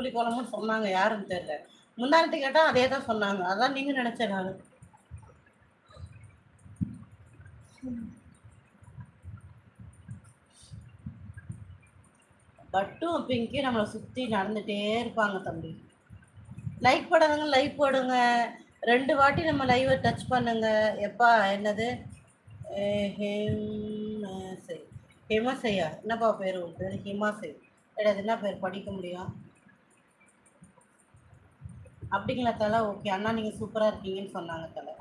புளி குழம்புன்னு சொன்னாங்க, யாருன்னு தெரியல. முந்தானத்து கேட்டா அதே தான் சொன்னாங்க. அதான் நீங்க நினைச்சேன் நானு. பட்டும் பிங்கி நம்மளை சுத்தி நடந்துட்டே இருப்பாங்க தம்பி. லைக் போடுங்க, லைக் போடுங்க. 2 வாட்டி நம்ம லைவை டச் பண்ணுங்க. எப்பா என்னது? ஹிமசை. ஹிமசையா? என்னப்பா பேர் உன் பேர்? ஹிமாசை. அது என்ன பேர் படிக்க முடியும்? அப்படிங்களா தலை? ஓகே அண்ணா, நீங்கள் சூப்பராக இருக்கீங்கன்னு சொன்னாங்க தலை.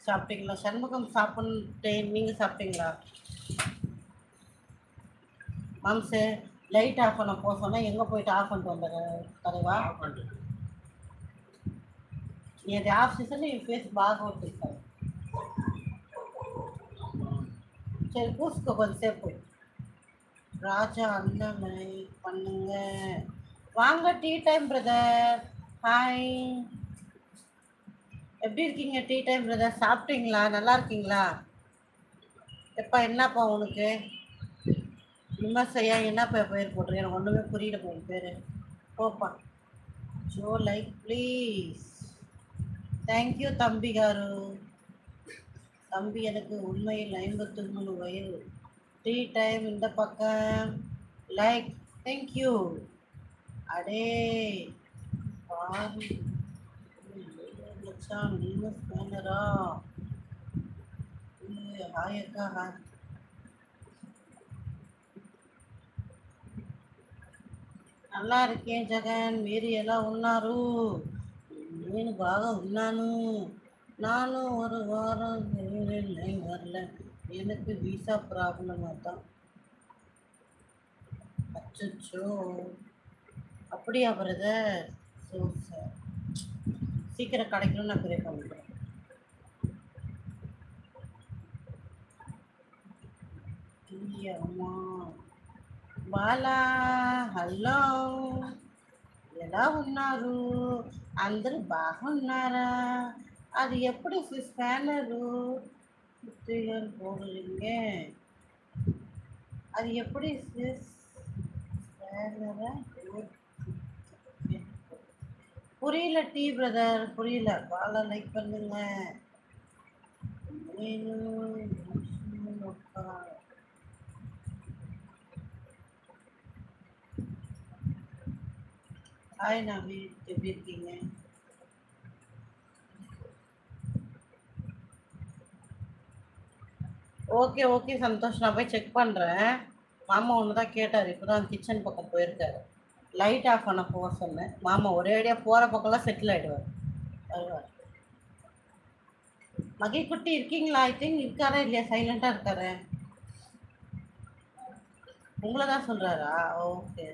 சாப்பிட்டீங்களா? சண்முகம் சாப்பிட்டேன். நீங்கள் சாப்பிட்டீங்களா? மாம்சே, லைட் ஆஃப் பண்ண போக சொன்னால் எங்கே போயிட்டு ஆஃப் பண்ணிட்டு வந்துடுற தலைவா? நீ அது ஆஃப் சீசன் என் ஃபேஸ் பாக ஓட்டு. சரி பூசுக்க கொஞ்சம் சேப்பு. ராஜா அண்ணனை பண்ணுங்க. வாங்க டீ டைம் பிரதர். ஹாய், எப்படி இருக்கீங்க? டீ டைம் பிரதர் சாப்பிட்டீங்களா? நல்லா இருக்கீங்களா? எப்பா என்னப்பா உனக்கு விமர்சையா? என்னப்பா பேர் போட்டுரு? எனக்கு ஒன்றுமே புரியல உன் பேர். போப்பா. Joe like please. தேங்க்யூ தம்பி காரு. தம்பி எனக்கு உண்மையில் 53 வயது. டீ டைம் இந்த பக்கம். லைக். தேங்க்யூ. அடே பாரு மச்சான், நீங்க ஸ்பேனரா? ஹாய் அக்கா. ஹாய். நல்லா இருக்கேன் జగన్. మీరు ఎలా ఉన్నారు? నేను బాగా ఉన్నాను. நானும் ஒரு வாரம் வரல. எனக்கு விசா ப்ராப்ளம் தான். அச்சோ, அப்படியா பிரதர்? ஸோ சார், சீக்கிரம் கிடைக்கணும்னு நான் ப்ரே பண்ணுறேன். అమ్మా బాలా హలో, ఎలా ఉన్నారు? అందరూ బాగున్నారా? அது எப்படி ஸ்பேனரு போடுறீங்க? அது எப்படி ஸ்பேனரை? புரியல டீ பிரதர், புரியல. பாலா லைக் பண்ணுங்க. ஹாய் நவி, எப்படி இருக்கீங்க? ஓகே ஓகே சந்தோஷ், நான் போய் செக் பண்ணுறேன். மாமா ஒன்று தான் கேட்டார், இப்போ தான் கிச்சன் பக்கம் போயிருக்காரு. லைட் ஆஃப் பண்ண போக சொன்னேன். மாமா ஒரே ஐடியா போகிற பக்கம்லாம் செட்டில் ஆகிடுவார், வருவார். மகை குட்டி இருக்கீங்களா? ஐ திங்க் இருக்காரா இல்லையா? சைலண்டாக இருக்காரு. உங்களை தான் சொல்கிறாரா? ஓகே.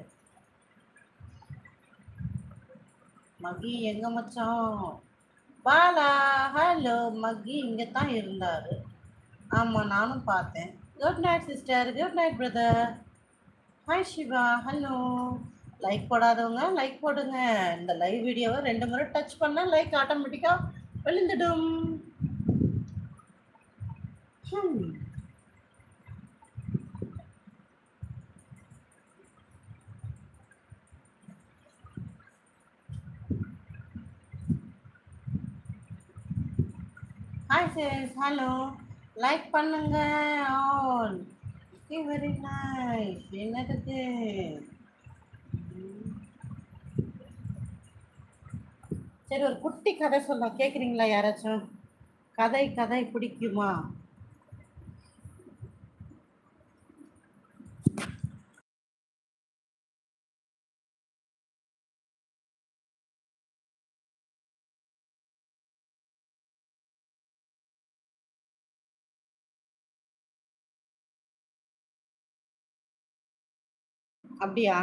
மகி எங்க மச்சான்? பாலா ஹலோ. மகி இங்கே தான் இருந்தார். ஆமாம், நானும் பார்த்தேன். Good night sister. Good night brother. Hi Siva, hello. Like போடாதவங்க லைக் போடுங்க. இந்த லைவ் வீடியோவை 2 முறை டச் பண்ணால் லைக் ஆட்டோமேட்டிக்காக விழுந்துடும். ஹாய் சேஸ், ஹலோ. லைக் பண்ணுங்க ஆல். Okay, very nice. என்னதுக்கு? சரி, ஒரு குட்டி கதை சொல்ல கேட்குறீங்களா யாராச்சும்? கதை கதை பிடிக்குமா? அப்படியா?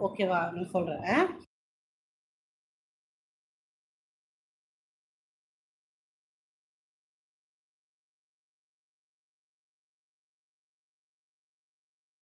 ஓகேவா, நான் சொல்கிறேன்.